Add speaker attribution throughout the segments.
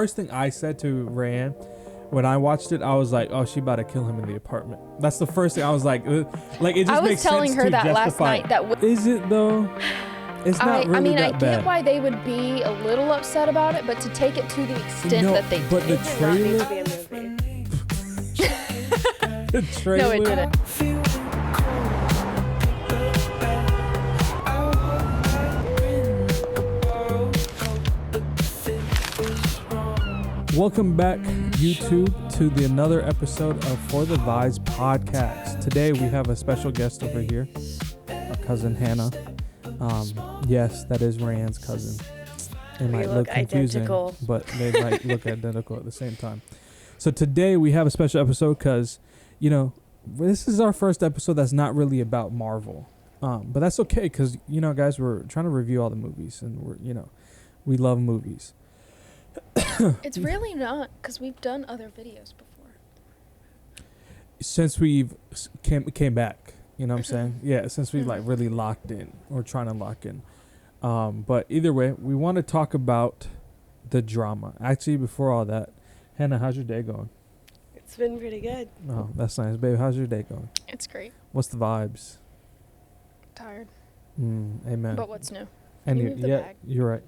Speaker 1: First thing I said to Rayanne when I watched it, I was like, "Oh, she about to kill him in the apartment." That's the first thing I was like it just makes sense to justify.
Speaker 2: I was telling her that last night.
Speaker 1: Is it though? It's not really
Speaker 2: I mean,
Speaker 1: that
Speaker 2: I
Speaker 1: bad.
Speaker 2: get why they would be a little upset about it, but to take it to the extent
Speaker 1: No,
Speaker 2: that they
Speaker 1: but
Speaker 2: did.
Speaker 1: the trailer. The trailer.
Speaker 2: No, it didn't.
Speaker 1: Welcome back, YouTube, to another episode of For the Vibes podcast. Today we have a special guest over here, our cousin Hannah. Yes, that is Rayanne's cousin. They might look confusing,
Speaker 3: identical,
Speaker 1: but they might look identical at the same time. So today we have a special episode because, this is our first episode that's not really about Marvel. But that's okay because, guys, we're trying to review all the movies and we love movies.
Speaker 2: It's really not, because we've done other videos before.
Speaker 1: Since we've came back, you know what I'm saying? Yeah, since we really locked in or trying to lock in. But either way, we want to talk about the drama. Actually, before all that, Hannah, how's your day going?
Speaker 3: It's been pretty good.
Speaker 1: Oh, that's nice, babe. How's your day going?
Speaker 2: It's great.
Speaker 1: What's the vibes?
Speaker 2: Tired.
Speaker 1: Amen.
Speaker 2: But what's new?
Speaker 1: And
Speaker 2: you move the bag?
Speaker 1: You're right.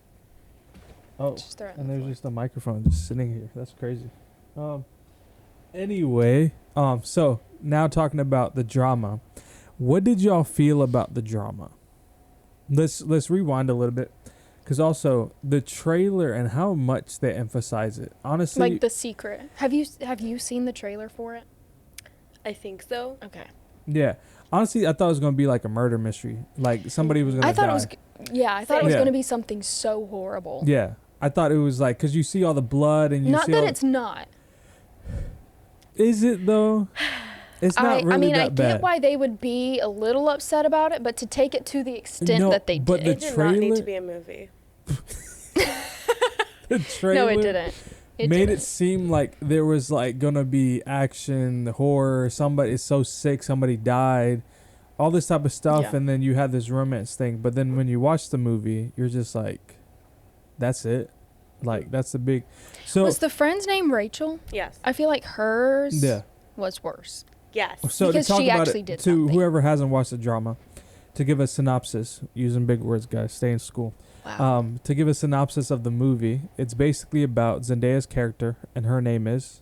Speaker 1: Oh,
Speaker 2: Just throw it on
Speaker 1: and
Speaker 2: the
Speaker 1: there's
Speaker 2: floor.
Speaker 1: just a microphone just sitting here. That's crazy. Anyway, so now talking about the drama. What did y'all feel about the drama? Let's rewind a little bit, because also the trailer and how much they emphasize it. Honestly,
Speaker 2: Like The Secret. Have you seen the trailer for it?
Speaker 3: I think so.
Speaker 2: Okay.
Speaker 1: yeah. Honestly, I thought it was gonna be like a murder mystery. Like somebody was gonna
Speaker 2: I thought
Speaker 1: die.
Speaker 2: it was. Yeah, I thought it was
Speaker 1: Yeah.
Speaker 2: going to be something so horrible.
Speaker 1: Yeah, I thought it was like, because you see all the blood and you
Speaker 2: Not
Speaker 1: see
Speaker 2: that
Speaker 1: all,
Speaker 2: it's not.
Speaker 1: Is it though? It's not really
Speaker 2: I mean,
Speaker 1: that
Speaker 2: I
Speaker 1: bad.
Speaker 2: get why they would be a little upset about it, but to take it to the extent
Speaker 1: No,
Speaker 2: that they
Speaker 1: but
Speaker 2: did.
Speaker 1: the
Speaker 3: It did not need
Speaker 1: trailer-
Speaker 3: to be a movie.
Speaker 1: The trailer
Speaker 2: No, it didn't. It
Speaker 1: made
Speaker 2: didn't.
Speaker 1: it seem like there was like gonna be action, horror, somebody is so sick, somebody died, all this type of stuff,
Speaker 2: Yeah.
Speaker 1: and then you have this romance thing. But then when you watch the movie, you're just like, that's it. Like that's the big. So
Speaker 2: Was the friend's name Rachel?
Speaker 3: Yes.
Speaker 2: I feel like hers
Speaker 1: yeah.
Speaker 2: was worse.
Speaker 3: Yes.
Speaker 1: So
Speaker 2: Because
Speaker 1: to talk
Speaker 2: she
Speaker 1: about
Speaker 2: actually
Speaker 1: it
Speaker 2: did
Speaker 1: to
Speaker 2: something.
Speaker 1: whoever hasn't watched the drama, to give a synopsis using big words, guys, stay in school.
Speaker 2: Wow.
Speaker 1: To give a synopsis of the movie, it's basically about Zendaya's character, and her name is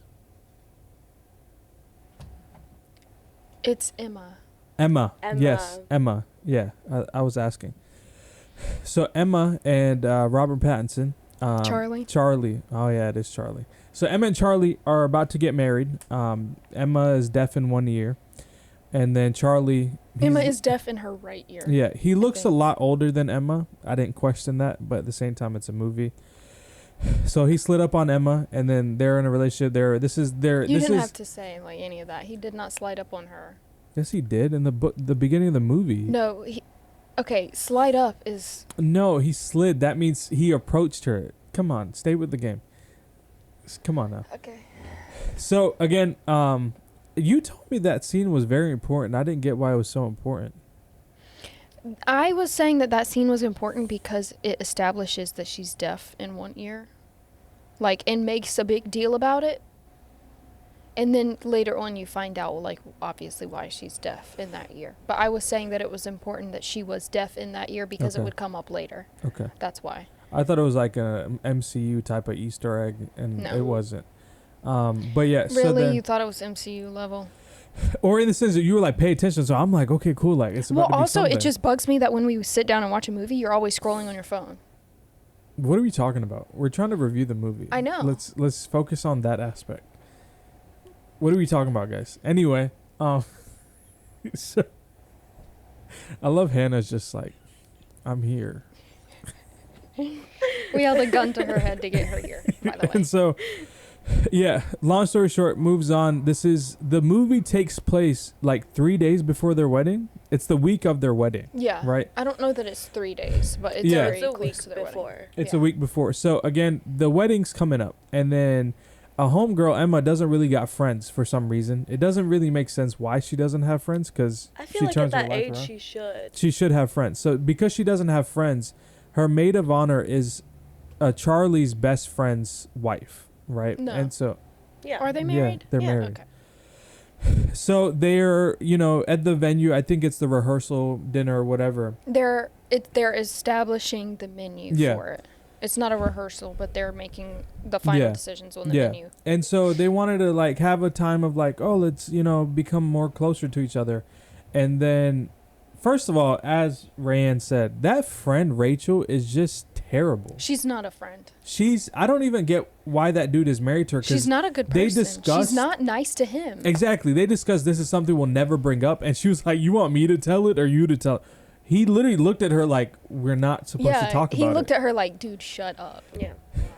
Speaker 2: It's Emma.
Speaker 1: Emma.
Speaker 3: Emma.
Speaker 1: Yes, Emma. Yeah, I was asking. So Emma and Robert Pattinson.
Speaker 2: Charlie.
Speaker 1: Charlie. Oh yeah, it is Charlie. So Emma and Charlie are about to get married. Emma is deaf in one ear, and then Charlie.
Speaker 2: Emma
Speaker 1: he's-
Speaker 2: is deaf in her right ear.
Speaker 1: Yeah, he looks a
Speaker 2: think.
Speaker 1: lot older than Emma. I didn't question that, but at the same time, it's a movie. So he slid up on Emma, and then they're in a relationship.
Speaker 2: You
Speaker 1: This
Speaker 2: didn't
Speaker 1: is
Speaker 2: have to say like any of that. He did not slide up on her.
Speaker 1: yes, he did in the beginning of the movie.
Speaker 2: No, okay, slide up is
Speaker 1: No, he slid. That means he approached her. Come on, stay with the game. Come on now.
Speaker 2: okay.
Speaker 1: So again, you told me that scene was very important. I didn't get why it was so important.
Speaker 2: I was saying that scene was important because it establishes that she's deaf in one ear, like, and makes a big deal about it. And then later on, you find out, like, obviously why she's deaf in that ear. But I was saying that it was important that she was deaf in that ear because
Speaker 1: Okay.
Speaker 2: it would come up later.
Speaker 1: Okay.
Speaker 2: That's why.
Speaker 1: I thought it was like a MCU type of Easter egg, and
Speaker 2: No.
Speaker 1: it wasn't. But yeah, so
Speaker 2: Really,
Speaker 1: then,
Speaker 2: you thought it was MCU level?
Speaker 1: or in the sense that you were like pay attention. So I'm like, okay, cool. Like it's about
Speaker 2: Well,
Speaker 1: to be
Speaker 2: also,
Speaker 1: something.
Speaker 2: it just bugs me that when we sit down and watch a movie, you're always scrolling on your phone.
Speaker 1: What are we talking about? We're trying to review the movie.
Speaker 2: I know.
Speaker 1: Let's focus on that aspect. What are we talking about, guys? Anyway, so I love Hannah's just like, I'm here.
Speaker 2: We held a gun to her head to get her here, by the way.
Speaker 1: And so, yeah, long story short, moves on. The movie takes place like 3 days before their wedding. It's the week of their wedding,
Speaker 2: Yeah.
Speaker 1: right?
Speaker 2: I don't know that it's 3 days, but it's
Speaker 1: Yeah.
Speaker 2: very
Speaker 3: It's a
Speaker 2: close
Speaker 3: week
Speaker 2: to their wedding.
Speaker 3: before.
Speaker 1: It's
Speaker 2: Yeah.
Speaker 1: a week before. So again, the wedding's coming up, and then a homegirl, Emma, doesn't really got friends for some reason. It doesn't really make sense why she doesn't have friends, because
Speaker 3: I feel
Speaker 1: she
Speaker 3: like
Speaker 1: turns
Speaker 3: at
Speaker 1: her
Speaker 3: that
Speaker 1: life
Speaker 3: age
Speaker 1: around.
Speaker 3: she should.
Speaker 1: She should have friends. So because she doesn't have friends, her maid of honor is Charlie's best friend's wife, right?
Speaker 2: No.
Speaker 1: And so
Speaker 3: Yeah.
Speaker 2: Are they
Speaker 1: yeah,
Speaker 2: married?
Speaker 1: they're
Speaker 3: Yeah.
Speaker 1: married.
Speaker 2: Okay.
Speaker 1: So they're, at the venue. I think it's the rehearsal dinner or whatever.
Speaker 2: They're establishing the menu
Speaker 1: Yeah.
Speaker 2: for it. It's not a rehearsal, but they're making the final
Speaker 1: Yeah.
Speaker 2: decisions on the
Speaker 1: Yeah.
Speaker 2: menu.
Speaker 1: And so they wanted to like have a time of like, oh, let's, become more closer to each other. And then, first of all, as Rayanne said, that friend Rachel is just terrible.
Speaker 2: She's not a friend.
Speaker 1: I don't even get why that dude is married to her. 'Cause
Speaker 2: She's not a good
Speaker 1: they
Speaker 2: person.
Speaker 1: discussed-
Speaker 2: She's not nice to him.
Speaker 1: Exactly. They discussed this is something we'll never bring up. And she was like, you want me to tell it or you to tell it? He literally looked at her like, we're not supposed to talk
Speaker 2: he
Speaker 1: about
Speaker 2: looked
Speaker 1: it.
Speaker 2: at her like, dude, shut up.
Speaker 3: Yeah.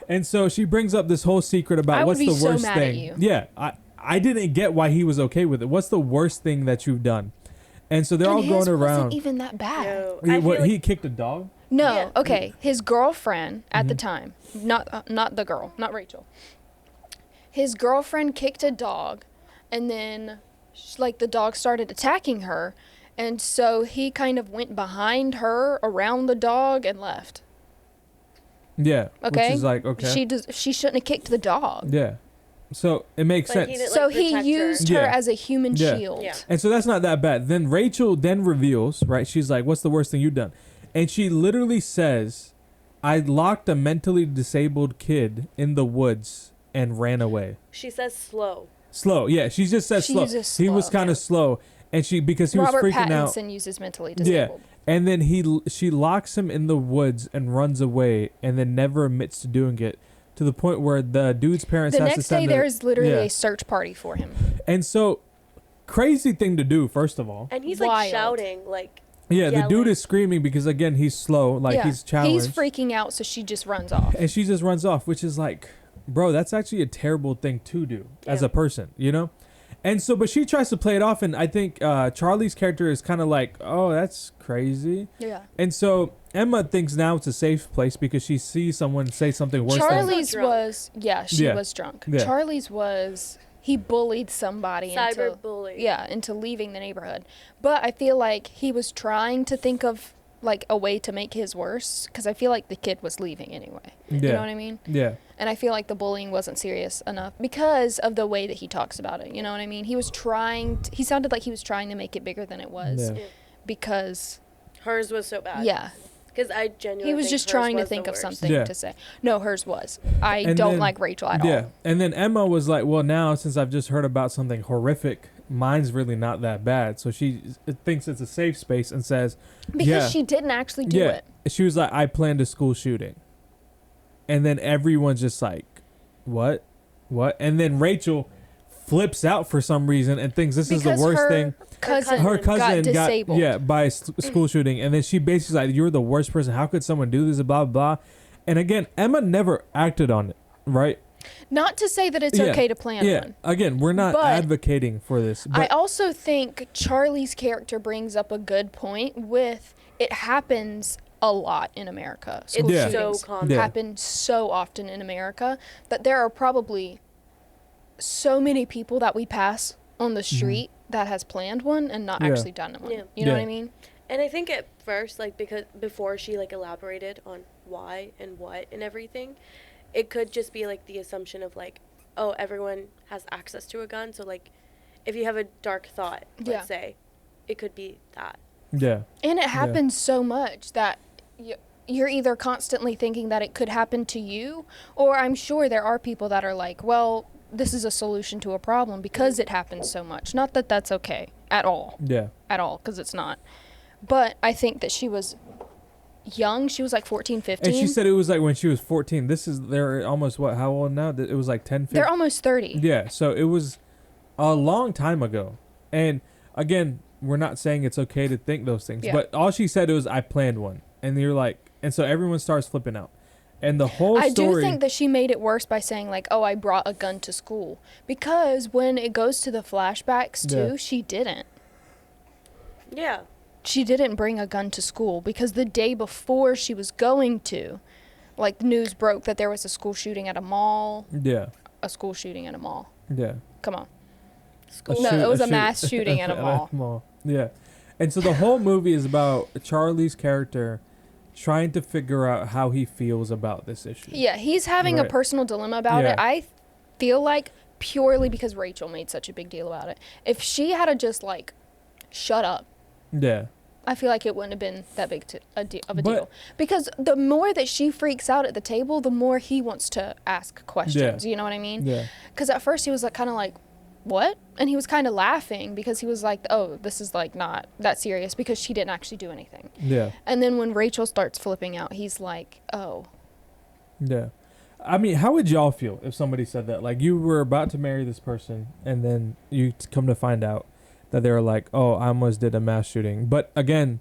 Speaker 1: And so she brings up this whole secret about
Speaker 2: I would
Speaker 1: what's
Speaker 2: be
Speaker 1: the
Speaker 2: so
Speaker 1: worst
Speaker 2: mad at
Speaker 1: thing.
Speaker 2: you.
Speaker 1: Yeah, I didn't get why he was okay with it. What's the worst thing that you've done? And so they're
Speaker 2: And
Speaker 1: all going
Speaker 2: his
Speaker 1: around.
Speaker 2: wasn't even that bad.
Speaker 3: No.
Speaker 1: He,
Speaker 3: I feel like
Speaker 1: he kicked a dog?
Speaker 2: No,
Speaker 3: Yeah.
Speaker 2: okay. His girlfriend at the
Speaker 1: Mhm.
Speaker 2: time, not the girl, not Rachel. His girlfriend kicked a dog, and then like the dog started attacking her, and so he kind of went behind her around the dog and left.
Speaker 1: Yeah.
Speaker 2: Okay.
Speaker 1: Which is like, okay.
Speaker 2: She shouldn't have kicked the dog.
Speaker 1: Yeah. So it makes
Speaker 3: But he
Speaker 1: sense.
Speaker 3: didn't,
Speaker 2: So
Speaker 3: like,
Speaker 2: he
Speaker 3: protect her.
Speaker 2: used her
Speaker 1: Yeah.
Speaker 2: as a human
Speaker 1: Yeah.
Speaker 2: shield.
Speaker 3: Yeah.
Speaker 1: And so that's not that bad. Then Rachel then reveals, right? She's like, what's the worst thing you've done? And she literally says, I locked a mentally disabled kid in the woods and ran away.
Speaker 3: She says slow.
Speaker 1: Slow. Yeah, she just says
Speaker 2: She
Speaker 1: slow.
Speaker 2: uses
Speaker 1: He was
Speaker 2: slow.
Speaker 1: kind of slow. And because he
Speaker 2: Robert
Speaker 1: was freaking out.
Speaker 2: Pattinson uses mentally
Speaker 1: Yeah.
Speaker 2: disabled.
Speaker 1: And then she locks him in the woods and runs away and then never admits to doing it to the point where the dude's parents
Speaker 2: The
Speaker 1: has to
Speaker 2: next day,
Speaker 1: send
Speaker 2: there's literally
Speaker 1: yeah.
Speaker 2: a search party for him.
Speaker 1: And so, crazy thing to do, first of all.
Speaker 3: And he's
Speaker 2: Wild.
Speaker 3: like shouting, like,
Speaker 1: Yeah, the dude
Speaker 3: yelling.
Speaker 1: is screaming because, again, he's slow. Like,
Speaker 2: Yeah.
Speaker 1: he's challenged.
Speaker 2: He's freaking out, so she just runs off.
Speaker 1: And she just runs off, which is like, bro, that's actually a terrible thing to do as
Speaker 3: Yeah.
Speaker 1: a person, And so, but she tries to play it off, and I think Charlie's character is kind of like, oh, that's crazy.
Speaker 2: Yeah.
Speaker 1: And so Emma thinks now it's a safe place because she sees someone say something worse than
Speaker 2: Charlie's
Speaker 3: Drunk.
Speaker 2: was, she
Speaker 1: Yeah.
Speaker 2: was drunk.
Speaker 1: Yeah.
Speaker 2: Charlie's was, he bullied somebody into,
Speaker 3: cyberbullying.
Speaker 2: into leaving the neighborhood. But I feel like he was trying to think of like a way to make his worse, because I feel like the kid was leaving anyway.
Speaker 1: Yeah.
Speaker 2: You know what I mean?
Speaker 1: Yeah.
Speaker 2: And I feel like the bullying wasn't serious enough because of the way that he talks about it. You know what I mean? He was he sounded like he was trying to make it bigger than it was
Speaker 1: Yeah.
Speaker 3: Yeah.
Speaker 2: because,
Speaker 3: Hers was so bad.
Speaker 2: yeah,
Speaker 3: Because I genuinely
Speaker 2: he was
Speaker 3: think
Speaker 2: just
Speaker 3: hers
Speaker 2: trying to
Speaker 3: was the
Speaker 2: think of
Speaker 3: worst.
Speaker 2: something
Speaker 1: Yeah.
Speaker 2: to say. No, hers was. I
Speaker 1: And
Speaker 2: don't
Speaker 1: then-
Speaker 2: like Rachel at
Speaker 1: Yeah.
Speaker 2: all.
Speaker 1: And then Emma was like, well, now since I've just heard about something horrific, mine's really not that bad. So she thinks it's a safe space and says,
Speaker 2: Because
Speaker 1: yeah.
Speaker 2: she didn't actually do
Speaker 1: yeah.
Speaker 2: it.
Speaker 1: She was like, I planned a school shooting. And then everyone's just like, what? What? And then Rachel flips out for some reason and thinks this is the
Speaker 2: Because
Speaker 1: worst
Speaker 2: her
Speaker 1: thing.
Speaker 2: cousin,
Speaker 1: Her cousin got
Speaker 2: disabled.
Speaker 1: yeah by a school shooting, and then she basically like, you're the worst person. How could someone do this? Blah blah. And again, Emma never acted on it, right?
Speaker 2: Not to say that it's
Speaker 1: Yeah.
Speaker 2: okay to plan
Speaker 1: Yeah.
Speaker 2: one.
Speaker 1: Again, we're not
Speaker 2: But
Speaker 1: advocating for this.
Speaker 2: I
Speaker 1: But
Speaker 2: also think Charlie's character brings up a good point with it happens a lot in America. School
Speaker 3: It's
Speaker 1: Yeah.
Speaker 3: so
Speaker 2: shootings
Speaker 3: common.
Speaker 1: Yeah.
Speaker 2: happen so often in America that there are probably so many people that we pass on the street that has planned one and not
Speaker 1: Mm-hmm. Yeah.
Speaker 2: actually done one.
Speaker 3: Yeah.
Speaker 2: You know what
Speaker 1: Yeah.
Speaker 2: I mean?
Speaker 3: And I think at first, like, because before she, like, elaborated on why and what and everything, it could just be, like, the assumption of, like, oh, everyone has access to a gun. So, like, if you have a dark thought,
Speaker 2: Yeah.
Speaker 3: let's say, it could be that.
Speaker 1: yeah,
Speaker 2: And it happens so much that you're either constantly thinking that it could happen to you, or I'm sure there are people that are like, well, this is a solution to a problem because it happens so much. Not that that's okay at all,
Speaker 1: yeah,
Speaker 2: because it's not. But I think that she was young. She was like 14, 15.
Speaker 1: and she said it was like when she was 14. They're almost what? How old now? It was like 10, 15.
Speaker 2: They're almost 30.
Speaker 1: Yeah, so it was a long time ago. And again, we're not saying it's okay to think those things,
Speaker 2: Yeah.
Speaker 1: but all she said was, I planned one. And you're like, and so everyone starts flipping out. And the whole
Speaker 2: I
Speaker 1: story.
Speaker 2: do think that she made it worse by saying like, "Oh, I brought a gun to school," because when it goes to the flashbacks too,
Speaker 1: Yeah.
Speaker 2: she didn't.
Speaker 3: Yeah.
Speaker 2: She didn't bring a gun to school because the day before she was going to, like, the news broke that there was a school shooting at a mall.
Speaker 1: Yeah,
Speaker 2: A school shooting at a mall.
Speaker 1: yeah.
Speaker 2: Come on.
Speaker 3: School.
Speaker 2: No, it was a
Speaker 1: shoot-
Speaker 2: mass shooting at a mall.
Speaker 1: Yeah. And so the whole movie is about Charlie's character trying to figure out how he feels about this issue.
Speaker 2: Yeah, he's having a
Speaker 1: Right.
Speaker 2: personal dilemma about
Speaker 1: Yeah.
Speaker 2: it. I feel like purely because Rachel made such a big deal about it. If she had to just like shut up,
Speaker 1: Yeah.
Speaker 2: I feel like it wouldn't have been that big of a
Speaker 1: But-
Speaker 2: deal. Because the more that she freaks out at the table, the more he wants to ask questions.
Speaker 1: Yeah.
Speaker 2: You know what I mean?
Speaker 1: Yeah.
Speaker 2: Because at first he was like kind of like, what? And he was kind of laughing because he was like, oh, this is like not that serious because she didn't actually do anything.
Speaker 1: Yeah.
Speaker 2: And then when Rachel starts flipping out, he's like, oh.
Speaker 1: Yeah. I mean, how would y'all feel if somebody said that? Like, you were about to marry this person, and then you come to find out that they were like, oh, I almost did a mass shooting. But again,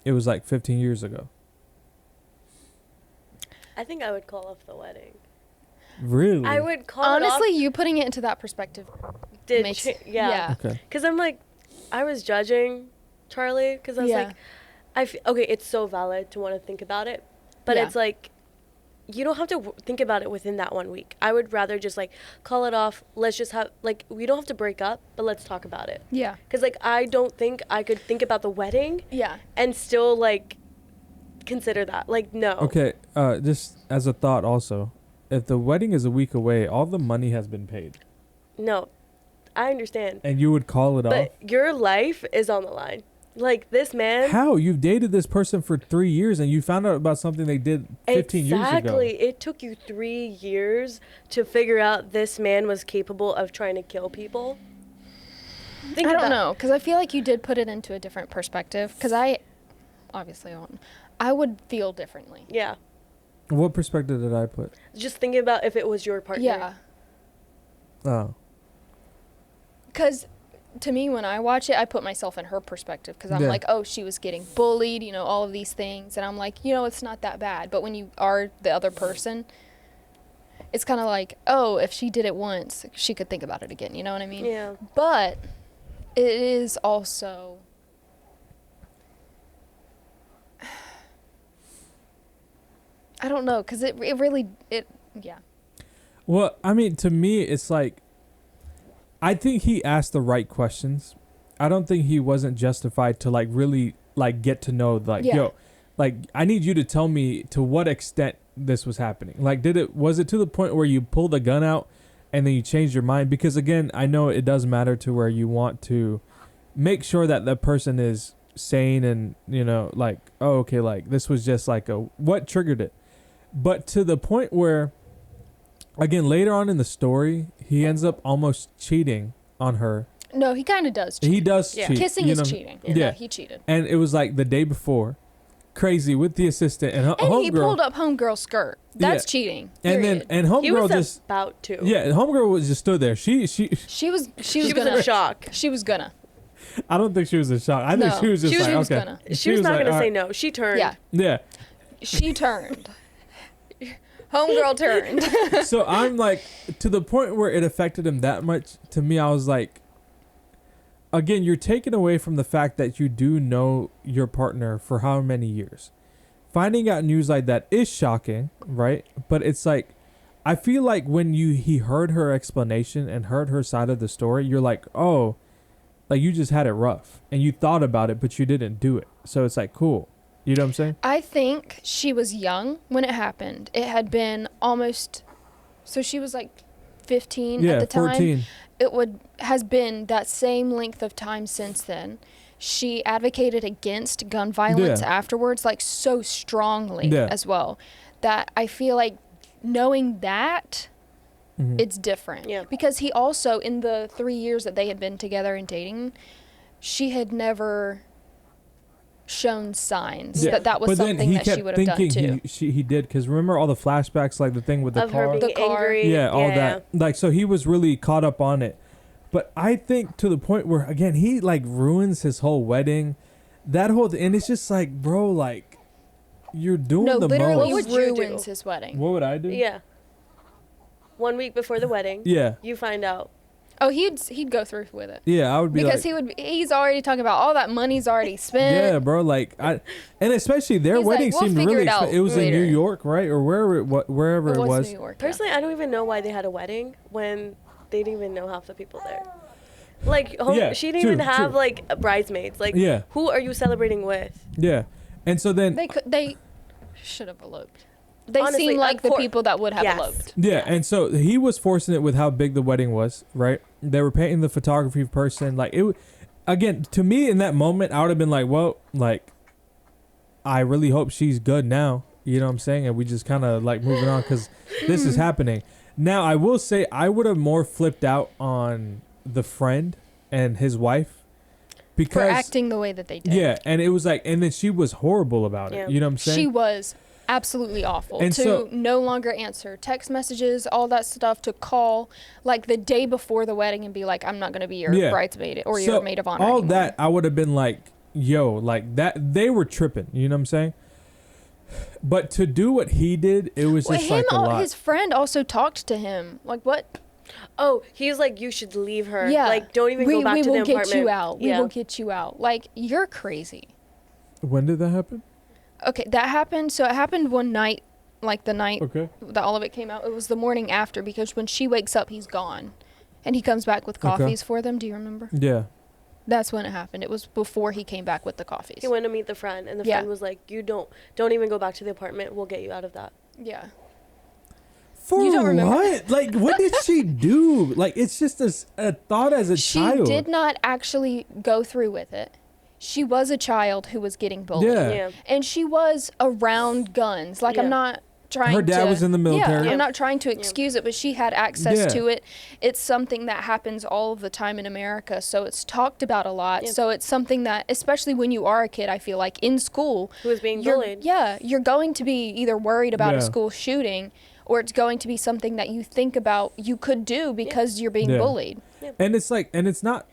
Speaker 1: it was like 15 years ago.
Speaker 3: I think I would call off the wedding.
Speaker 1: Really?
Speaker 3: I would call
Speaker 2: Honestly,
Speaker 3: it off.
Speaker 2: you putting it into that perspective
Speaker 3: Did
Speaker 2: makes
Speaker 3: yeah.
Speaker 1: Okay.
Speaker 3: Because I'm like, I was judging Charlie because I was
Speaker 2: Yeah.
Speaker 3: like, okay, it's so valid to want to think about it, but
Speaker 2: Yeah.
Speaker 3: it's like, you don't have to think about it within that 1 week. I would rather just like call it off. Let's just have like, we don't have to break up, but let's talk about it.
Speaker 2: Yeah.
Speaker 3: Because like, I don't think I could think about the wedding
Speaker 2: Yeah.
Speaker 3: and still like consider that. Like, no.
Speaker 1: Okay. Just as a thought also, if the wedding is a week away, all the money has been paid.
Speaker 3: No, I understand.
Speaker 1: And you would call it off?
Speaker 3: But your life is on the line. Like, this man.
Speaker 1: How? You've dated this person for 3 years and you found out about something they did 15 years ago.
Speaker 3: Exactly. It took you 3 years to figure out this man was capable of trying to kill people. Think
Speaker 2: I
Speaker 3: about-
Speaker 2: don't know, because I feel like you did put it into a different perspective. Because I would feel differently.
Speaker 3: Yeah.
Speaker 1: What perspective did I put?
Speaker 3: Just thinking about if it was your partner.
Speaker 2: Yeah.
Speaker 1: Oh.
Speaker 2: Because to me, when I watch it, I put myself in her perspective. Because I'm
Speaker 1: Yeah.
Speaker 2: like, oh, she was getting bullied, all of these things. And I'm like, it's not that bad. But when you are the other person, it's kind of like, oh, if she did it once, she could think about it again. You know what I mean?
Speaker 3: Yeah.
Speaker 2: But it is also... I don't know, because it really, yeah.
Speaker 1: Well, I mean, to me, it's like, I think he asked the right questions. I don't think he wasn't justified to like really like get to know like,
Speaker 2: Yeah.
Speaker 1: yo, like I need you to tell me to what extent this was happening. Like, was it to the point where you pulled a gun out and then you changed your mind? Because again, I know it does matter to where you want to make sure that the person is sane and, like, oh, okay, like this was just like what triggered it. But to the point where, again, later on in the story, he ends up almost cheating on her.
Speaker 2: No, he kind of does cheat.
Speaker 1: He does
Speaker 3: Yeah.
Speaker 1: cheat.
Speaker 2: Kissing
Speaker 1: you
Speaker 2: is
Speaker 1: know?
Speaker 2: cheating.
Speaker 1: Yeah.
Speaker 2: No, he cheated.
Speaker 1: And it was like the day before. Crazy with the assistant and
Speaker 2: And he
Speaker 1: homegirl.
Speaker 2: pulled up homegirl's skirt. That's
Speaker 1: Yeah.
Speaker 2: cheating.
Speaker 1: And
Speaker 2: period.
Speaker 1: then
Speaker 3: He was
Speaker 1: homegirl just
Speaker 3: about to.
Speaker 1: yeah, homegirl was just stood there. She
Speaker 2: she was
Speaker 3: She was
Speaker 2: gonna
Speaker 3: in shock.
Speaker 2: She was gonna.
Speaker 1: I don't think she was in shock. I think
Speaker 2: No,
Speaker 1: she was just
Speaker 2: she was
Speaker 1: like okay.
Speaker 2: gonna.
Speaker 3: She was not
Speaker 1: like,
Speaker 3: going to
Speaker 1: all
Speaker 3: say
Speaker 1: right.
Speaker 3: no. She turned.
Speaker 2: Yeah.
Speaker 1: Yeah.
Speaker 2: She turned. Homegirl turned.
Speaker 1: So I'm like, to the point where it affected him that much, to me, I was like, again, you're taken away from the fact that you do know your partner for how many years. Finding out news like that is shocking, right? But it's like, I feel like when he heard her explanation and heard her side of the story, you're like, oh, like you just had it rough and you thought about it, but you didn't do it. So it's like, cool. You know what I'm saying?
Speaker 2: I think she was young when it happened. It had been almost, so she was like 15
Speaker 1: Yeah,
Speaker 2: at the time.
Speaker 1: 14.
Speaker 2: It has been that same length of time since then. She advocated against gun violence
Speaker 1: Yeah.
Speaker 2: afterwards, like so strongly
Speaker 1: Yeah.
Speaker 2: as well, that I feel like knowing that
Speaker 1: Mhm.
Speaker 2: it's different.
Speaker 3: Yeah.
Speaker 2: Because he also, in the 3 years that they had been together and dating, she had never shown signs
Speaker 1: Yeah.
Speaker 2: that was
Speaker 1: But then
Speaker 2: something
Speaker 1: he
Speaker 2: that she
Speaker 1: kept
Speaker 2: would have done
Speaker 1: thinking
Speaker 2: too.
Speaker 1: he did, because remember all the flashbacks, like the thing with the
Speaker 3: Of her
Speaker 1: car.
Speaker 3: being
Speaker 2: The car.
Speaker 3: angry.
Speaker 1: Yeah, all that. Like, so he was really caught up on it. But I think to the point where, again, he like ruins his whole wedding. That whole thing. And it's just like, bro, like, you're doing
Speaker 2: No,
Speaker 1: the
Speaker 2: literally
Speaker 1: most.
Speaker 3: What would you
Speaker 2: ruins
Speaker 3: do?
Speaker 2: his wedding.
Speaker 1: What would I do?
Speaker 3: Yeah. 1 week before the wedding,
Speaker 1: Yeah.
Speaker 3: you find out.
Speaker 2: Oh, he'd go through with it.
Speaker 1: Yeah, I would be
Speaker 2: Because
Speaker 1: like,
Speaker 2: he's already talking about all that money's already spent.
Speaker 1: yeah, bro, like, and especially their
Speaker 2: He's like,
Speaker 1: wedding
Speaker 2: "We'll
Speaker 1: seemed
Speaker 2: figure
Speaker 1: really
Speaker 2: it out
Speaker 1: expensive. It was in New
Speaker 2: later."
Speaker 1: York, right? Or wherever it was.
Speaker 2: New York. Yeah.
Speaker 3: Personally, I don't even know why they had a wedding when they didn't even know half the people there. Like,
Speaker 1: Yeah,
Speaker 3: she didn't
Speaker 1: true,
Speaker 3: even have,
Speaker 1: true.
Speaker 3: bridesmaids. Like,
Speaker 1: Yeah.
Speaker 3: who are you celebrating with?
Speaker 1: Yeah. And so then,
Speaker 2: They should have eloped. They
Speaker 3: Honestly,
Speaker 2: seem like the
Speaker 3: for-
Speaker 2: people that would have
Speaker 3: Yes.
Speaker 2: eloped.
Speaker 1: Yeah, and so he was forcing it with how big the wedding was, right? They were painting the photography person like it. Again, to me in that moment, I would have been like, well, like, I really hope she's good now. You know what I'm saying? And we just kind of like moving on because this is happening. Now, I will say I would have more flipped out on the friend and his wife because
Speaker 2: For acting the way that they did.
Speaker 1: yeah, and it was like, and then she was horrible about it.
Speaker 3: Yeah.
Speaker 1: You know what I'm saying?
Speaker 2: She was absolutely awful.
Speaker 1: And
Speaker 2: to
Speaker 1: so-
Speaker 2: no longer answer text messages, all that stuff, to call like the day before the wedding and be like, I'm not going to be your
Speaker 1: Yeah.
Speaker 2: bridesmaid or
Speaker 1: So,
Speaker 2: your maid of honor
Speaker 1: all
Speaker 2: anymore.
Speaker 1: that I would have been like, yo, like that they were tripping. You know what I'm saying? But to do what he did, it was
Speaker 2: Well,
Speaker 1: just like a lot.
Speaker 2: his friend also talked to him. Like, what?
Speaker 3: Oh, he's like, you should leave her.
Speaker 2: Yeah.
Speaker 3: Like, don't even go back
Speaker 2: we
Speaker 3: to the
Speaker 2: will
Speaker 3: apartment.
Speaker 2: get you out. We
Speaker 3: Yeah.
Speaker 2: will get you out. Like, you're crazy.
Speaker 1: When did that happen?
Speaker 2: Okay, that happened. So it happened one night, like the night
Speaker 1: Okay.
Speaker 2: that all of it came out. It was the morning after, because when she wakes up, he's gone. And he comes back with
Speaker 1: Okay.
Speaker 2: coffees for them. Do you remember?
Speaker 1: Yeah.
Speaker 2: That's when it happened. It was before he came back with the coffees.
Speaker 3: He went to meet the friend, and the
Speaker 2: Yeah.
Speaker 3: friend was like, you don't even go back to the apartment. We'll get you out of that.
Speaker 2: Yeah.
Speaker 1: For
Speaker 2: You don't remember?
Speaker 1: what? Like, what did she do? Like, it's just a thought as a
Speaker 2: She
Speaker 1: child.
Speaker 2: did not actually go through with it. She was a child who was getting bullied.
Speaker 1: Yeah.
Speaker 3: Yeah.
Speaker 2: And she was around guns. Like, I'm
Speaker 3: Yeah.
Speaker 2: not trying
Speaker 1: Her
Speaker 2: to...
Speaker 1: dad was in the military.
Speaker 2: Yeah, I'm not trying to excuse it, but she had access
Speaker 1: Yeah.
Speaker 2: to it. It's something that happens all of the time in America, so it's talked about a lot.
Speaker 3: Yeah.
Speaker 2: So it's something that, especially when you are a kid, I feel like in school...
Speaker 3: Who was being
Speaker 2: you're-
Speaker 3: bullied.
Speaker 2: Yeah, you're going to be either worried about
Speaker 1: Yeah.
Speaker 2: a school shooting, or it's going to be something that you think about you could do because you're being
Speaker 1: Yeah.
Speaker 2: bullied.
Speaker 1: And it's like, and it's not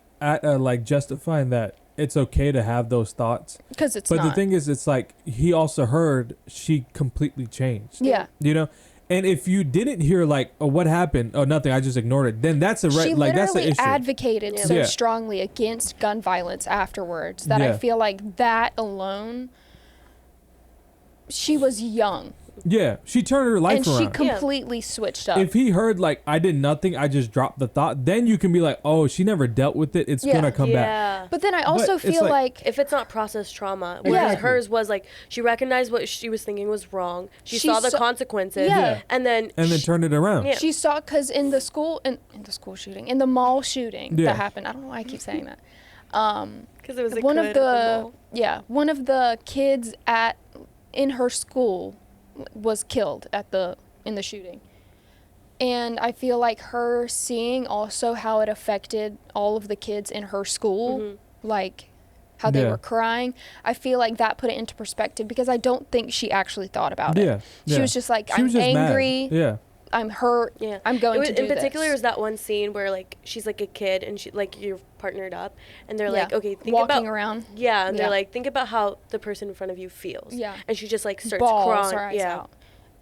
Speaker 1: like justifying that it's okay to have those thoughts.
Speaker 2: Because it's
Speaker 1: But
Speaker 2: not.
Speaker 1: the thing is, it's like he also heard she completely changed.
Speaker 2: Yeah.
Speaker 1: You know, and if you didn't hear like, oh, what happened? Oh, nothing. I just ignored it. Then that's a
Speaker 2: She
Speaker 1: like that's the
Speaker 2: literally
Speaker 1: issue.
Speaker 2: advocated
Speaker 3: Yeah.
Speaker 2: so
Speaker 1: Yeah.
Speaker 2: strongly against gun violence afterwards that
Speaker 1: Yeah.
Speaker 2: I feel like that alone, she was young
Speaker 1: Yeah, she turned her life
Speaker 2: and
Speaker 1: around.
Speaker 2: she completely switched up.
Speaker 1: If he heard like I did nothing, I just dropped the thought, then you can be like, oh, she never dealt with it. It's
Speaker 2: Yeah.
Speaker 1: gonna come back.
Speaker 3: Yeah.
Speaker 2: but then I also
Speaker 1: it's
Speaker 2: feel
Speaker 1: like-
Speaker 2: like
Speaker 3: If it's not processed trauma, whereas
Speaker 1: Exactly.
Speaker 3: hers was like, she recognized what she was thinking was wrong. She
Speaker 2: She
Speaker 3: saw the
Speaker 2: saw-
Speaker 3: consequences.
Speaker 2: Yeah.
Speaker 1: Yeah.
Speaker 3: And then
Speaker 1: And then turn it around.
Speaker 3: Yeah.
Speaker 2: she saw, because in the school shooting, in the mall shooting
Speaker 1: Yeah.
Speaker 2: that happened, I don't know why I keep saying that.
Speaker 3: because it was a
Speaker 2: One
Speaker 3: kid
Speaker 2: of
Speaker 3: at the mall.
Speaker 2: one of the kids in her school was killed in the shooting. And I feel like her seeing also how it affected all of the kids in her school,
Speaker 3: Mhm.
Speaker 2: like how they
Speaker 1: Yeah.
Speaker 2: were crying, I feel like that put it into perspective, because I don't think she actually thought about
Speaker 1: Yeah.
Speaker 2: it. She was just like,
Speaker 1: She
Speaker 2: I'm
Speaker 1: was just mad.
Speaker 2: angry,
Speaker 1: Yeah.
Speaker 2: I'm hurt,
Speaker 3: Yeah.
Speaker 2: I'm going
Speaker 3: It was,
Speaker 2: to do
Speaker 3: in particular,
Speaker 2: this.
Speaker 3: it was that one scene where like she's like a kid and she like you're partnered up and they're
Speaker 2: Yeah.
Speaker 3: like, okay, think
Speaker 2: walking
Speaker 3: about
Speaker 2: around.
Speaker 3: yeah, and
Speaker 2: Yeah.
Speaker 3: they're like, think about how the person in front of you feels.
Speaker 2: Yeah.
Speaker 3: And she just like starts
Speaker 2: Balls
Speaker 3: crying.
Speaker 2: her eyes
Speaker 3: Yeah.
Speaker 2: out.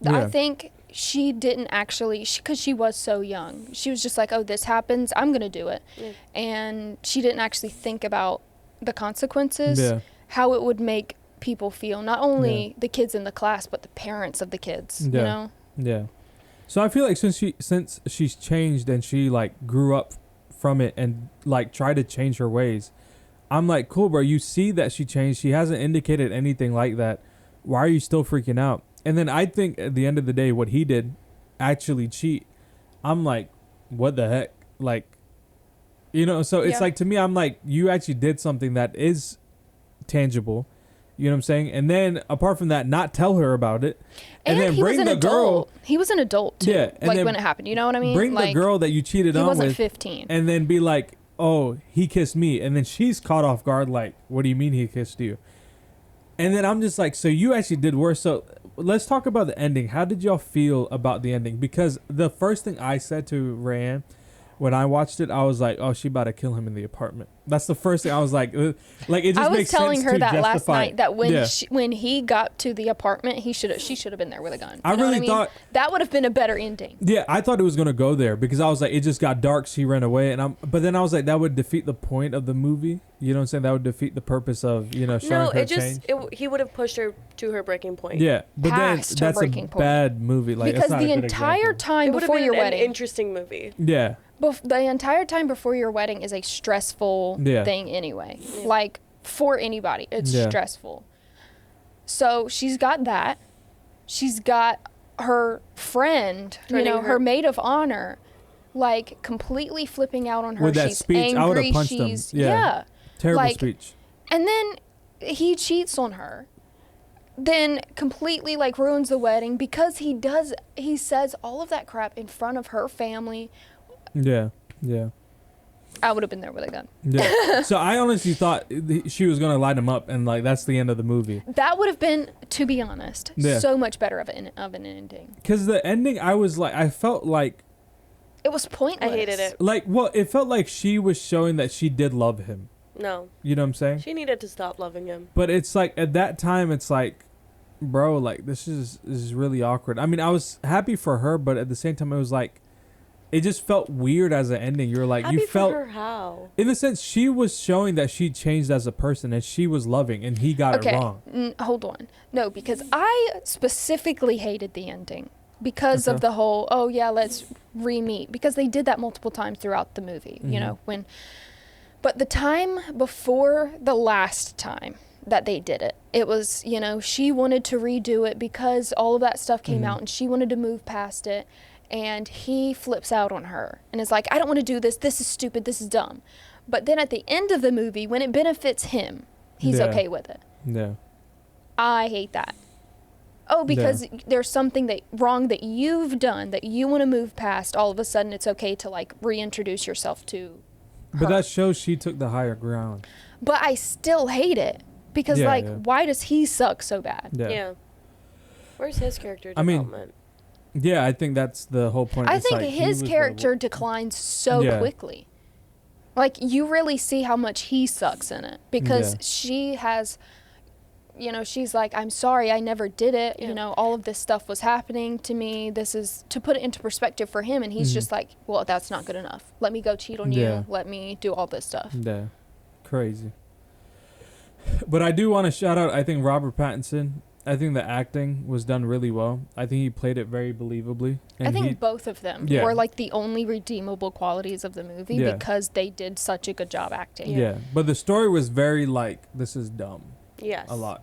Speaker 1: Yeah.
Speaker 2: I think she didn't actually, because she was so young. She was just like, oh, this happens, I'm going to do it.
Speaker 3: Yeah.
Speaker 2: And she didn't actually think about the consequences,
Speaker 1: Yeah.
Speaker 2: how it would make people feel, not only
Speaker 1: Yeah.
Speaker 2: the kids in the class, but the parents of the kids,
Speaker 1: Yeah.
Speaker 2: you know?
Speaker 1: Yeah. So I feel like since she's changed and she like grew up from it and like tried to change her ways, I'm like, cool, bro. You see that she changed. She hasn't indicated anything like that. Why are you still freaking out? And then I think at the end of the day, what he did, actually cheat. I'm like, what the heck? Like, you know. So it's
Speaker 2: Yeah.
Speaker 1: like to me, I'm like, you actually did something that is tangible. You know what I'm saying? And then apart from that, not tell her about it, and then
Speaker 2: he
Speaker 1: bring
Speaker 2: was an
Speaker 1: the girl.
Speaker 2: adult. He was an adult, too,
Speaker 1: Yeah, and
Speaker 2: like
Speaker 1: then
Speaker 2: when it happened. You know what I mean?
Speaker 1: Bring
Speaker 2: like,
Speaker 1: the girl that you cheated
Speaker 2: he
Speaker 1: on
Speaker 2: wasn't
Speaker 1: with,
Speaker 2: 15.
Speaker 1: and then be like, "Oh, he kissed me," and then she's caught off guard, like, "What do you mean he kissed you?" And then I'm just like, "So you actually did worse." So let's talk about the ending. How did y'all feel about the ending? Because the first thing I said to Rayanne when I watched it, I was like, "Oh, she about to kill him in the apartment." That's the first thing I was like it just
Speaker 2: I was
Speaker 1: makes
Speaker 2: telling
Speaker 1: sense
Speaker 2: her
Speaker 1: to
Speaker 2: that last
Speaker 1: justify
Speaker 2: night, that when
Speaker 1: Yeah.
Speaker 2: when he got to the apartment, she should have been there with a gun.
Speaker 1: I
Speaker 2: You know what
Speaker 1: really thought-
Speaker 2: that would have been a better ending.
Speaker 1: Yeah, I thought it was gonna go there because I was like, it just got dark. She ran away, but then I was like, that would defeat the point of the movie. You know what I'm saying? That would defeat the purpose of showing
Speaker 3: No,
Speaker 1: her
Speaker 3: it just
Speaker 1: change.
Speaker 3: he would have pushed her to her breaking point.
Speaker 1: Yeah, but then
Speaker 2: Past her
Speaker 1: that's a
Speaker 2: breaking point.
Speaker 1: bad movie. Like
Speaker 2: Because
Speaker 1: that's not
Speaker 2: the
Speaker 1: a good
Speaker 2: entire
Speaker 1: example.
Speaker 2: time
Speaker 3: It would have
Speaker 2: before
Speaker 3: been
Speaker 2: your
Speaker 3: an
Speaker 2: wedding,
Speaker 3: interesting movie.
Speaker 1: Yeah,
Speaker 2: the entire time before your wedding is a stressful
Speaker 1: Yeah.
Speaker 2: thing anyway.
Speaker 3: Yeah.
Speaker 2: Like, for anybody, it's
Speaker 1: Yeah.
Speaker 2: stressful. So she's got that, she's got her friend,
Speaker 3: Turning
Speaker 2: her maid of honor, like completely flipping out on her.
Speaker 1: With that
Speaker 2: she's
Speaker 1: speech,
Speaker 2: angry.
Speaker 1: I would have punched him.
Speaker 2: She's
Speaker 1: Yeah. Terrible
Speaker 2: like,
Speaker 1: speech.
Speaker 2: And then he cheats on her. Then completely like ruins the wedding because he says all of that crap in front of her family.
Speaker 1: Yeah. Yeah.
Speaker 2: I would have been there with a gun.
Speaker 1: Yeah. So I honestly thought she was gonna light him up, and like that's the end of the movie.
Speaker 2: That would have been, to be honest,
Speaker 1: Yeah.
Speaker 2: so much better of an ending.
Speaker 1: Because the ending, I felt like
Speaker 2: It was pointless.
Speaker 3: I hated it.
Speaker 1: it felt like she was showing that she did love him.
Speaker 3: No,
Speaker 1: You know what I'm saying?
Speaker 3: she needed to stop loving him.
Speaker 1: But it's like at that time, it's like, bro, like this is really awkward. I mean, I was happy for her, but at the same time, it was like, it just felt weird as an ending. You're like,
Speaker 3: Happy
Speaker 1: you felt,
Speaker 3: for her how?
Speaker 1: in the sense, she was showing that she changed as a person and she was loving, and he got it wrong.
Speaker 2: Hold on. No, because I specifically hated the ending because of
Speaker 1: Okay.
Speaker 2: the whole, oh yeah, let's re-meet, because they did that multiple times throughout the movie,
Speaker 1: Mhm.
Speaker 2: But the time before the last time that they did it, it was, she wanted to redo it because all of that stuff came
Speaker 1: Mhm.
Speaker 2: out and she wanted to move past it, and he flips out on her and is like, I don't want to do this. This is stupid. This is dumb. But then at the end of the movie, when it benefits him, he's
Speaker 1: Yeah.
Speaker 2: okay with it.
Speaker 1: Yeah.
Speaker 2: I hate that. Oh, because there's something wrong that you've done that you want to move past. All of a sudden, it's okay to like reintroduce yourself to her.
Speaker 1: But that shows she took the higher ground.
Speaker 2: But I still hate it because,
Speaker 1: Yeah, yeah.
Speaker 2: why does he suck so bad?
Speaker 1: Yeah.
Speaker 3: Where's his character
Speaker 1: I mean,
Speaker 3: development?
Speaker 1: Yeah, I think that's the whole point.
Speaker 2: I
Speaker 1: It's
Speaker 2: think
Speaker 1: like, he
Speaker 2: his
Speaker 1: was
Speaker 2: character declines so
Speaker 1: Yeah.
Speaker 2: quickly. Like, you really see how much he sucks in it because
Speaker 1: Yeah.
Speaker 2: she has, she's like, I'm sorry, I never did it.
Speaker 3: Yeah.
Speaker 2: All of this stuff was happening to me. This is to put it into perspective for him. And he's
Speaker 1: Mhm.
Speaker 2: just like, well, that's not good enough. Let me go cheat on
Speaker 1: Yeah.
Speaker 2: you. Let me do all this stuff.
Speaker 1: Yeah, crazy. But I do want to shout out, I think, Robert Pattinson. I think the acting was done really well. I think he played it very believably. And
Speaker 2: I think
Speaker 1: he,
Speaker 2: both of them
Speaker 1: Yeah.
Speaker 2: were like the only redeemable qualities of the movie
Speaker 1: Yeah.
Speaker 2: because they did such a good job acting.
Speaker 1: yeah. But the story was very like, this is dumb.
Speaker 3: Yes.
Speaker 1: A lot.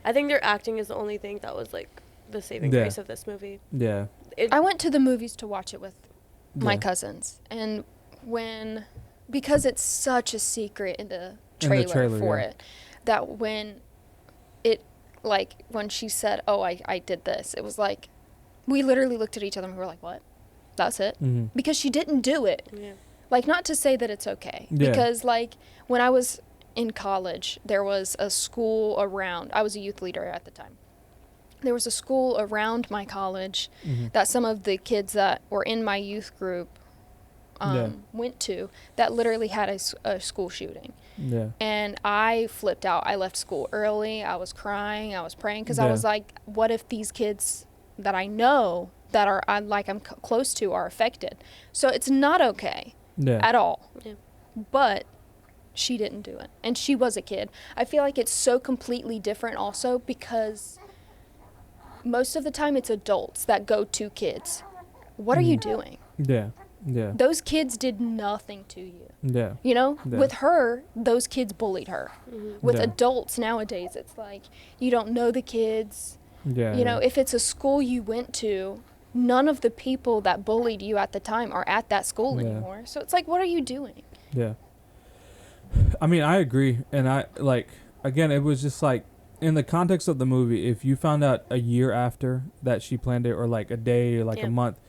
Speaker 3: I think their acting is the only thing that was like the saving
Speaker 1: Yeah.
Speaker 3: grace of this movie.
Speaker 1: Yeah.
Speaker 2: I went to the movies to watch it with my
Speaker 1: Yeah.
Speaker 2: cousins, and because it's such a secret in the trailer, for
Speaker 1: yeah.
Speaker 2: it, that when she said, oh, I did this, it was like we literally looked at each other and we were like, what? That's it?
Speaker 1: Mm-hmm.
Speaker 2: Because she didn't do it.
Speaker 3: Yeah.
Speaker 2: Like, not to say that it's okay,
Speaker 1: Yeah.
Speaker 2: because like when I was in college, there was a school around, I was a youth leader at the time. There was a school around my college
Speaker 1: Mm-hmm.
Speaker 2: that some of the kids that were in my youth group
Speaker 1: Yeah.
Speaker 2: went to, that literally had a school shooting.
Speaker 1: Yeah.
Speaker 2: And I flipped out. I left school early. I was crying. I was praying because I
Speaker 1: Yeah.
Speaker 2: was like, what if these kids that I know that I'm close to are affected? So it's not okay
Speaker 1: Yeah.
Speaker 2: at all.
Speaker 3: Yeah.
Speaker 2: But she didn't do it. And she was a kid. I feel like it's so completely different also because most of the time it's adults that go to kids. What are you doing?
Speaker 1: Yeah. Yeah.
Speaker 2: Those kids did nothing to you.
Speaker 1: Yeah.
Speaker 2: Yeah.
Speaker 1: Yeah.
Speaker 2: With her, those kids bullied her.
Speaker 3: Mm-hmm.
Speaker 2: With
Speaker 1: Yeah.
Speaker 2: adults nowadays, it's like you don't know the kids.
Speaker 1: Yeah.
Speaker 2: If it's a school you went to, none of the people that bullied you at the time are at that school
Speaker 1: Yeah.
Speaker 2: anymore. So it's like, what are you doing?
Speaker 1: Yeah. I mean, I agree. And I, like, again, it was just like, in the context of the movie, if you found out a year after that she planned it, or like a day, or like
Speaker 3: Yeah.
Speaker 1: a month,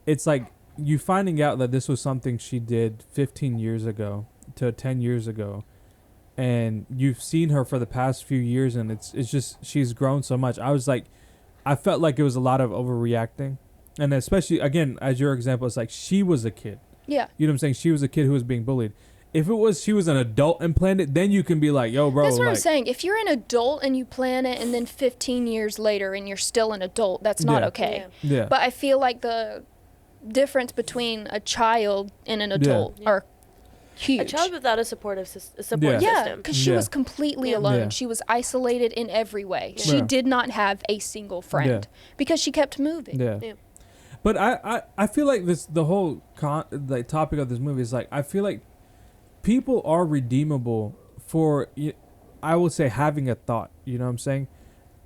Speaker 1: it's like you finding out that this was something she did 15 years ago to 10 years ago. And you've seen her for the past few years, and it's just, she's grown so much. I was like, I felt like it was a lot of overreacting. And especially, again, as your example, it's like she was a kid.
Speaker 2: Yeah.
Speaker 1: You know what I'm saying? She was a kid who was being bullied. If it was she was an adult and planned it, then you can be like, yo, bro.
Speaker 2: That's what I'm
Speaker 1: like,
Speaker 2: saying. If you're an adult and you plan it and then 15 years later and you're still an adult, that's not
Speaker 1: Yeah.
Speaker 2: okay.
Speaker 3: Yeah.
Speaker 1: Yeah.
Speaker 2: But I feel like the difference between a child and an adult
Speaker 3: Yeah.
Speaker 2: are huge.
Speaker 3: A child without a support
Speaker 1: Yeah.
Speaker 2: Yeah,
Speaker 3: system.
Speaker 2: because she
Speaker 1: Yeah.
Speaker 2: was completely
Speaker 3: Yeah.
Speaker 2: alone.
Speaker 1: Yeah.
Speaker 2: She was isolated in every way.
Speaker 3: Yeah.
Speaker 2: She
Speaker 1: Yeah.
Speaker 2: did not have a single friend because she kept moving.
Speaker 1: Yeah.
Speaker 3: Yeah.
Speaker 1: But I feel like the whole like topic of this movie is like, I feel like people are redeemable for, I would say, having a thought. You know what I'm saying?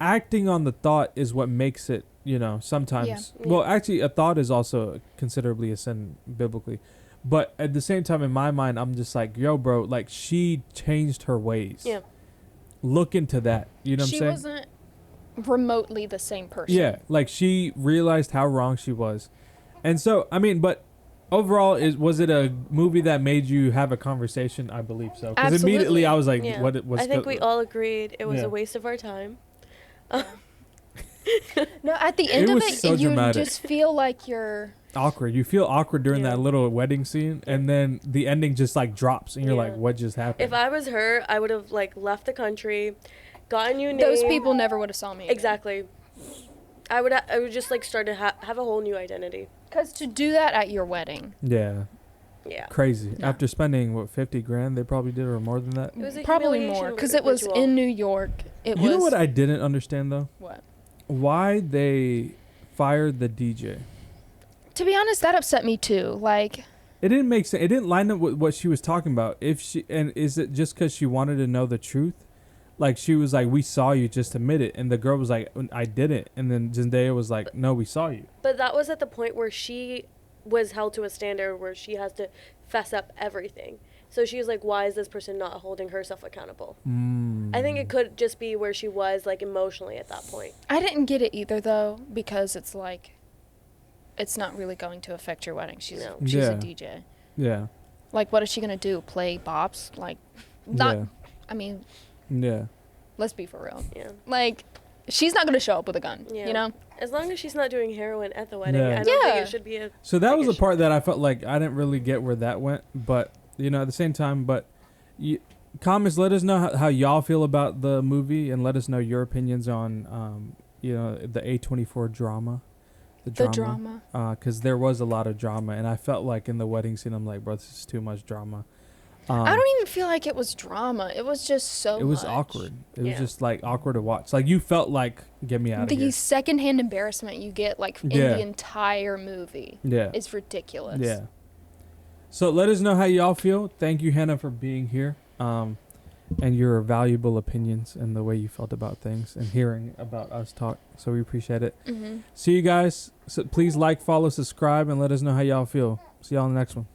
Speaker 1: acting on the thought is what makes it, you know, sometimes.
Speaker 3: Yeah.
Speaker 1: Well, actually, a thought is also considerably a sin biblically. But at the same time, in my mind, I'm just like, yo, bro, like, she changed her ways.
Speaker 3: Yeah.
Speaker 1: Look into that. You know what I'm
Speaker 2: She
Speaker 1: saying?
Speaker 2: wasn't remotely the same person.
Speaker 1: Yeah, like she realized how wrong she was, and so I mean, but overall, was it a movie that made you have a conversation? I believe so. Because immediately
Speaker 2: Absolutely.
Speaker 1: I was like,
Speaker 3: Yeah.
Speaker 1: "What? What's
Speaker 3: I think we all agreed it was
Speaker 1: Yeah.
Speaker 3: a waste of our time.
Speaker 2: No, at the end of
Speaker 1: was
Speaker 2: it,
Speaker 1: so
Speaker 2: you
Speaker 1: dramatic.
Speaker 2: just feel like you're.
Speaker 1: awkward?" You feel awkward during
Speaker 3: Yeah.
Speaker 1: that little wedding scene, and then the ending just like drops, and you're like,
Speaker 3: Yeah.
Speaker 1: "What just happened?"
Speaker 3: If I was her, I would have like left the country, gotten you name.
Speaker 2: Those people never would have saw me.
Speaker 3: Exactly. I would just like start to have a whole new identity.
Speaker 2: Because to do that at your wedding,
Speaker 1: yeah,
Speaker 3: Yeah.
Speaker 1: crazy.
Speaker 2: No.
Speaker 1: After spending what $50,000, they probably did, or more than that.
Speaker 3: It was a
Speaker 2: probably
Speaker 3: humiliation
Speaker 2: more, because it was
Speaker 3: ritual.
Speaker 2: in New York. It
Speaker 1: You
Speaker 2: was
Speaker 1: know what I didn't understand though?
Speaker 2: what?
Speaker 1: Why they fired the DJ?
Speaker 2: To be honest, that upset me too. Like,
Speaker 1: It didn't make sense. It didn't line up with what she was talking about. Is it just because she wanted to know the truth? Like she was like, "We saw you, just admit it," and the girl was like, "I didn't," and then Zendaya was like, "No, we saw you."
Speaker 3: But that was at the point where she was held to a standard where she has to fess up everything. So she was like, why is this person not holding herself accountable? I think it could just be where she was like emotionally at that point.
Speaker 2: I didn't get it either though, because it's like, it's not really going to affect your wedding. She's
Speaker 3: No.
Speaker 2: she's
Speaker 1: Yeah.
Speaker 2: a DJ.
Speaker 1: Yeah,
Speaker 2: Like, what is she gonna do? Play bops? Like, not.
Speaker 1: yeah,
Speaker 2: I mean,
Speaker 1: yeah.
Speaker 2: let's be for real.
Speaker 3: Yeah.
Speaker 2: Like, she's not gonna show up with a gun.
Speaker 3: Yeah.
Speaker 2: You know.
Speaker 3: As long as she's not doing heroin at the wedding,
Speaker 1: Yeah.
Speaker 3: I don't think
Speaker 2: Yeah.
Speaker 3: it should be a
Speaker 1: So that was the
Speaker 3: issue.
Speaker 1: part that I felt like I didn't really get where that went, but you know, at the same time, but comments, let us know how y'all feel about the movie, and let us know your opinions on, you know, the A24 drama.
Speaker 2: The drama.
Speaker 1: Because there was a lot of drama, and I felt like in the wedding scene, I'm like, bro, this is too much drama.
Speaker 2: I don't even feel like it was drama. It was just so.
Speaker 1: It was
Speaker 2: much.
Speaker 1: awkward. It was
Speaker 3: Yeah.
Speaker 1: just like awkward to watch. Like you felt like, get me out of
Speaker 2: The
Speaker 1: here.
Speaker 2: secondhand embarrassment you get, like in
Speaker 1: Yeah.
Speaker 2: the entire movie,
Speaker 1: Yeah.
Speaker 2: is ridiculous.
Speaker 1: Yeah. So let us know how y'all feel. Thank you, Hannah, for being here, and your valuable opinions and the way you felt about things and hearing about us talk. So we appreciate it.
Speaker 2: Mm-hmm.
Speaker 1: See you guys. So please like, follow, subscribe, and let us know how y'all feel. See y'all in the next one.